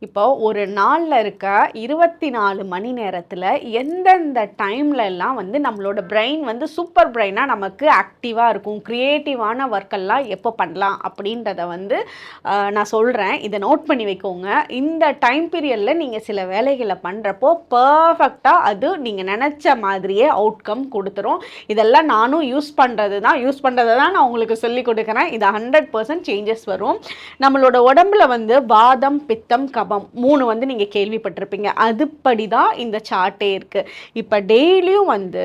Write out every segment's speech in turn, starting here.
இப்போ ஒரு நாள்ல இருக்க 24 மணி நேரத்துல எந்தெந்த டைம்ல எல்லாம் வந்து நம்மளோட பிரெயின் வந்து சூப்பர் பிரெயினா நமக்கு ஆக்டிவா இருக்கும், கிரியேட்டிவான ஒர்க் எல்லாம் எப்போ பண்ணலாம் அப்படின்றத வந்து நான் சொல்றேன். இதை நோட் பண்ணி வைக்கோங்க. இந்த டைம் பீரியட்ல நீங்க சில வேலைகளை பண்றப்போ பர்ஃபெக்டா அது நீங்க நினைச்ச மாதிரியே அவுட்கம் கொடுத்துரும். இதெல்லாம் நானும் யூஸ் பண்றதை தான் நான் உங்களுக்கு சொல்லி கொடுக்குறேன். இது 100% சேஞ்சஸ் வரும். நம்மளோட உடம்புல வந்து வாதம், பித்தம், கபம் 3 வந்து நீங்கள் கேள்விப்பட்டிருப்பீங்க. அதுபடி தான் இந்த சார்ட்டே இருக்குது. இப்போ டெய்லியும் வந்து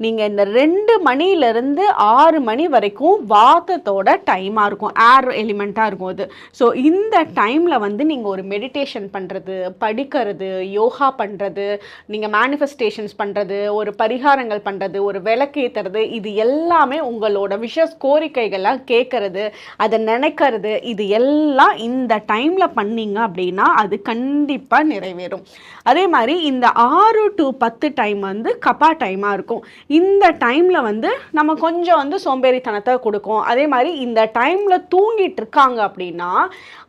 நீங்கள் இந்த 2 மணிலேருந்து 6 மணி வரைக்கும் வாதத்தோட டைமாக இருக்கும், ஏர் எலிமெண்ட்டாக இருக்கும் அது. ஸோ இந்த டைமில் வந்து நீங்கள் ஒரு மெடிடேஷன் பண்ணுறது, படிக்கிறது, யோகா பண்ணுறது, நீங்கள் மேனிஃபெஸ்டேஷன்ஸ் பண்ணுறது, ஒரு பரிகாரங்கள் பண்ணுறது, ஒரு விளக்கேற்றுறது, இது எல்லாமே உங்களோட கோரிக்கைகள்லாம் கேட்கறது, அதை நினைக்கிறது, இது எல்லாம் இந்த டைமில் பண்ணீங்க அப்படின்னா அது கண்டிப்பாக நிறைவேறும். அதே மாதிரி இந்த 6 to 10 டைம் வந்து கப்பா டைமாக இருக்கும். இந்த டைமில் வந்து நம்ம கொஞ்சம் வந்து சோம்பேறித்தனத்தை கொடுக்கும். அதே மாதிரி இந்த டைமில் தூங்கிட்டு இருக்காங்க அப்படின்னா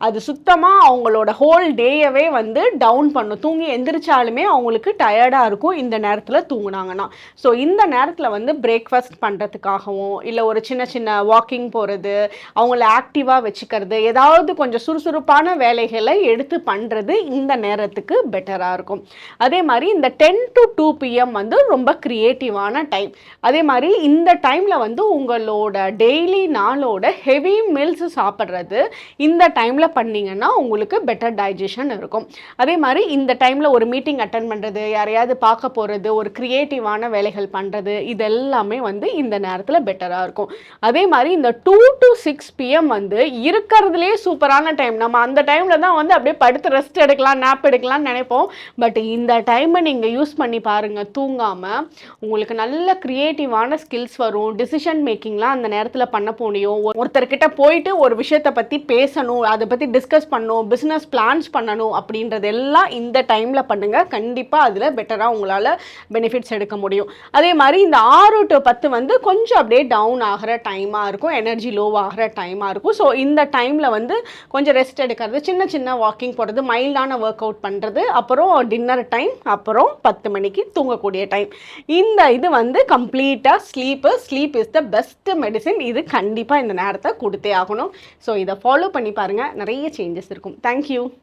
அது சுத்தமாக அவங்களோட ஹோல் டேயவே வந்து டவுன் பண்ணும். தூங்கி எந்திரிச்சாலுமே அவங்களுக்கு டயர்டாக இருக்கும் இந்த நேரத்தில் தூங்குனாங்கன்னா. ஸோ இந்த நேரத்தில் வந்து பிரேக்ஃபாஸ்ட் பண்ணுறதுக்காகவும், இல்லை ஒரு சின்ன சின்ன வாக்கிங் போகிறது, அவங்கள ஆக்டிவாக வச்சுக்கிறது, ஏதாவது கொஞ்சம் சுறுசுறுப்பான வேலைகளை எடுத்து பண்ணுறது இந்த நேரத்துக்கு பெட்டராக இருக்கும். அதே மாதிரி இந்த 10 to 2 PM வந்து ரொம்ப கிரியேட்டிவான டைம். அதே மாதிரி இந்த டைமில் வந்து உங்களோட டெய்லி நாளோட ஹெவி மீல்ஸ் சாப்பிட்றது இந்த டைமில் பண்ணிங்கன்னா உங்களுக்கு பெட்டர் டைஜஷன் இருக்கும். அதே மாதிரி இந்த டைமில் ஒரு மீட்டிங் அட்டன் பண்ணுறது, யாரையாவது பார்க்க போகிறது, ஒரு கிரியேட்டிவான வேலைகள் பண்ணுறது, இது எல்லாமே வந்து இந்த நேரத்தில் பெட்டராக இருக்கும். அதே மாதிரி இந்த 2 to 6 PM வந்து இருக்கிறதுலே சூப்பரான டைம். நம்ம அந்த டைமில் தான் வந்து அப்படியே படுத்து ரெஸ்ட் எடுக்கலாம், நேப் எடுக்கலாம்னு நினைப்போம். பட் இந்த டைமை நீங்கள் யூஸ் பண்ணி பாருங்கள். தூங்காமல் உங்களுக்கு நல்ல க்ரியேட்டிவான ஸ்கில்ஸ் வரும். டிசிஷன் மேக்கிங்லாம் அந்த நேரத்தில் பண்ண முடியும். ஒருத்தர்கிட்ட போயிட்டு ஒரு விஷயத்தை பற்றி பேசணும், அதை பற்றி டிஸ்கஸ் பண்ணணும், பிஸ்னஸ் பிளான்ஸ் பண்ணணும் அப்படின்றதெல்லாம் இந்த டைமில் பண்ணுங்கள். கண்டிப்பாக அதில் பெட்டராக உங்களால் பெனிஃபிட்ஸ் எடுக்க முடியும். அதே மாதிரி இந்த 6 to 10 வந்து கொஞ்சம் அப்படியே டவுன் ஆகிற டைமாக இருக்கும், எனர்ஜி லோ ஆகிற டைமாக இருக்கும். ஸோ இந்த டைமில் வந்து கொஞ்சம் ரெஸ்ட் எடுக்கிறது, சின்ன சின்ன வாக்கிங் போகிறது, மைல்டான ஒர்க் அவுட் பண்ணுறது, அப்புறம் டின்னர் டைம், அப்புறம் 10 மணிக்கு தூங்கக்கூடிய டைம். இந்த இது வந்து கம்ப்ளீட்டாக sleep is the best medicine. இது கண்டிப்பாக இந்த நேரத்தை கொடுத்தே ஆகணும். ஸோ இதை ஃபாலோ பண்ணி பாருங்கள், நிறைய சேஞ்சஸ் இருக்கும். தேங்க்யூ.